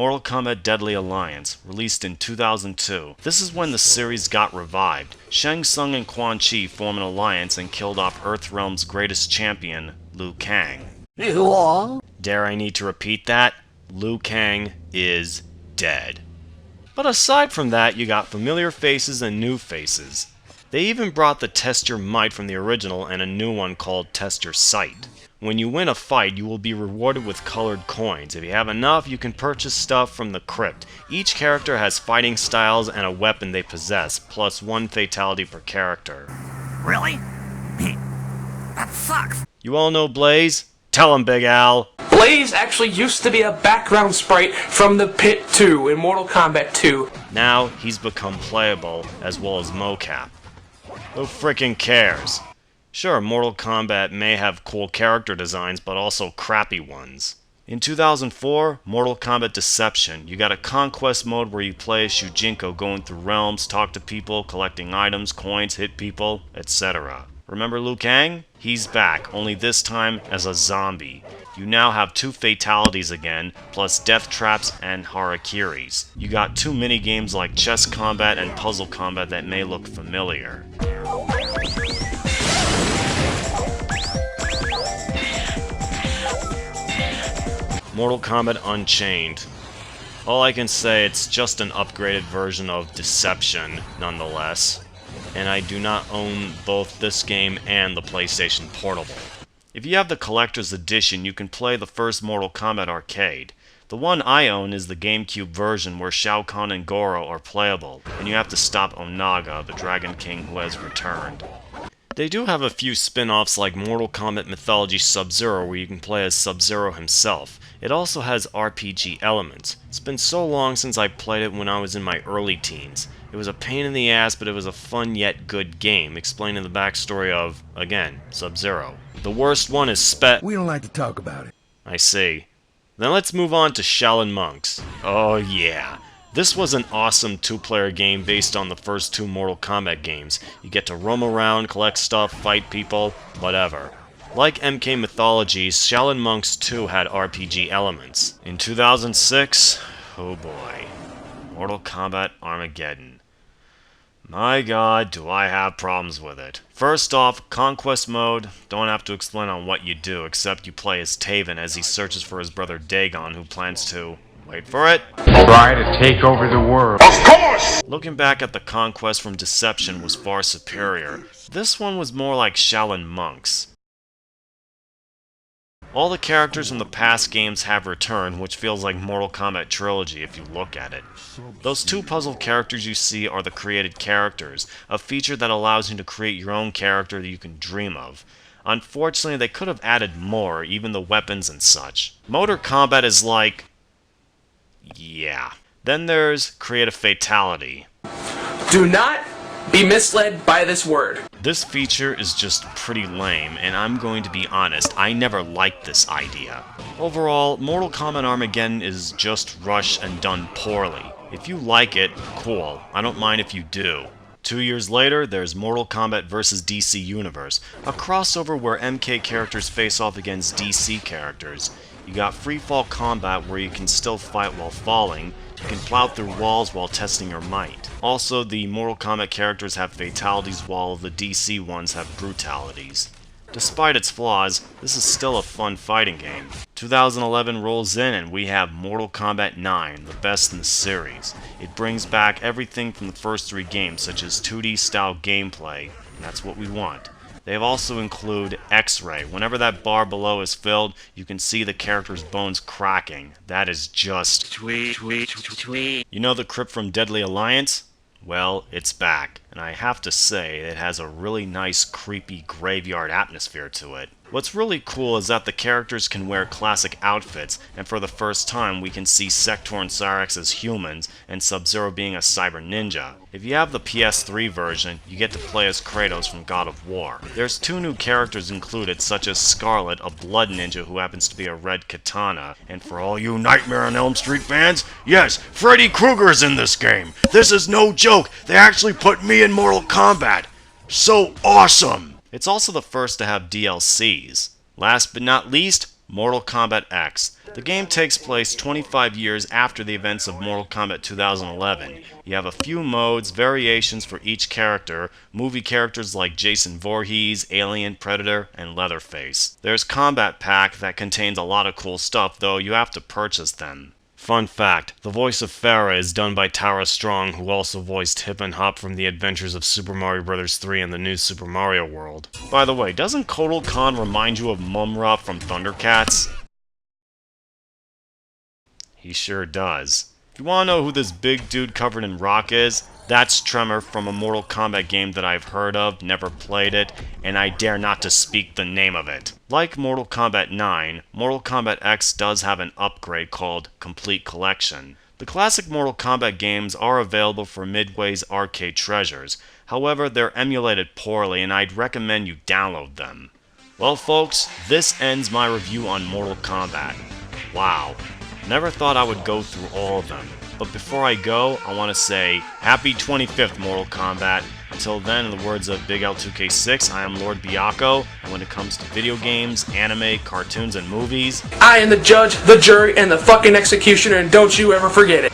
Mortal Kombat Deadly Alliance, released in 2002. This is when the series got revived. Shang Tsung and Quan Chi form an alliance and killed off Earthrealm's greatest champion, Liu Kang. Dare I need to repeat that? Liu Kang is dead. But aside from that, you got familiar faces and new faces. They even brought the Test Your Might from the original and a new one called Test Your Sight. When you win a fight, you will be rewarded with colored coins. If you have enough, you can purchase stuff from the crypt. Each character has fighting styles and a weapon they possess, plus one fatality per character. Really? That sucks. You all know Blaze? Tell him, Big Al. Blaze actually used to be a background sprite from the Pit 2 in Mortal Kombat 2. Now, he's become playable, as well as mocap. Who frickin' cares? Sure, Mortal Kombat may have cool character designs, but also crappy ones. In 2004, Mortal Kombat Deception. You got a conquest mode where you play as Shujinko going through realms, talk to people, collecting items, coins, hit people, etc. Remember Liu Kang? He's back, only this time as a zombie. You now have 2 fatalities again, plus death traps and harakiris. You got 2 mini-games like chess combat and puzzle combat that may look familiar. Mortal Kombat Unchained. All I can say, it's just an upgraded version of Deception, nonetheless. And I do not own both this game and the PlayStation Portable. If you have the Collector's Edition, you can play the first Mortal Kombat arcade. The one I own is the GameCube version where Shao Kahn and Goro are playable, and you have to stop Onaga, the Dragon King who has returned. They do have a few spin-offs like Mortal Kombat Mythology Sub-Zero where you can play as Sub-Zero himself. It also has RPG elements. It's been so long since I played it when I was in my early teens. It was a pain in the ass, but it was a fun yet good game, explaining the backstory of, again, Sub-Zero. The worst one is We don't like to talk about it. I see. Then let's move on to Shaolin Monks. Oh yeah. This was an awesome 2-player game based on the first 2 Mortal Kombat games. You get to roam around, collect stuff, fight people, whatever. Like MK Mythologies, Shaolin Monks 2 had RPG elements. In 2006, oh boy, Mortal Kombat Armageddon. My god, do I have problems with it. First off, Conquest Mode, don't have to explain on what you do, except you play as Taven as he searches for his brother Dagon, who plans to... wait for it. Try to take over the world. Of course! Looking back at the Conquest from Deception was far superior. This one was more like Shaolin Monks. All the characters from the past games have returned, which feels like Mortal Kombat Trilogy if you look at it. Those 2 puzzle characters you see are the created characters, a feature that allows you to create your own character that you can dream of. Unfortunately, they could have added more, even the weapons and such. Motor combat is like... yeah. Then there's Create a Fatality. Do not be misled by this word. This feature is just pretty lame, and I'm going to be honest, I never liked this idea. Overall, Mortal Kombat Armageddon is just rushed and done poorly. If you like it, cool. I don't mind if you do. 2 years later, there's Mortal Kombat vs. DC Universe, a crossover where MK characters face off against DC characters. You got free-fall combat where you can still fight while falling. You can plow through walls while testing your might. Also, the Mortal Kombat characters have fatalities while the DC ones have brutalities. Despite its flaws, this is still a fun fighting game. 2011 rolls in and we have Mortal Kombat 9, the best in the series. It brings back everything from the first 3 games, such as 2D style gameplay, and that's what we want. They also include X-Ray. Whenever that bar below is filled, you can see the character's bones cracking. That is just... Tweet. You know the crypt from Deadly Alliance? Well, it's back, and I have to say it has a really nice creepy graveyard atmosphere to it. What's really cool is that the characters can wear classic outfits, and for the first time we can see Sector and Cyrax as humans, and Sub-Zero being a cyber ninja. If you have the PS3 version, you get to play as Kratos from God of War. There's 2 new characters included, such as Scarlet, a blood ninja who happens to be a red katana. And for all you Nightmare on Elm Street fans, yes, Freddy Krueger's in this game! This is no joke! They actually put me in Mortal Kombat! So awesome! It's also the first to have DLCs. Last but not least, Mortal Kombat X. The game takes place 25 years after the events of Mortal Kombat 2011. You have a few modes, variations for each character, movie characters like Jason Voorhees, Alien, Predator, and Leatherface. There's Combat Pack that contains a lot of cool stuff, though you have to purchase them. Fun fact, the voice of Farah is done by Tara Strong, who also voiced Hip and Hop from the Adventures of Super Mario Bros. 3 and the new Super Mario World. By the way, doesn't Kotal Khan remind you of Mumra from Thundercats? He sure does. If you want to know who this big dude covered in rock is, that's Tremor from a Mortal Kombat game that I've heard of, never played it, and I dare not to speak the name of it. Like Mortal Kombat 9, Mortal Kombat X does have an upgrade called Complete Collection. The classic Mortal Kombat games are available for Midway's Arcade Treasures, however they're emulated poorly and I'd recommend you download them. Well folks, this ends my review on Mortal Kombat. Wow. Never thought I would go through all of them. But before I go, I want to say, happy 25th Mortal Kombat. Until then, in the words of Big L2K6, I am Lord Biako, and when it comes to video games, anime, cartoons, and movies, I am the judge, the jury, and the fucking executioner, and don't you ever forget it.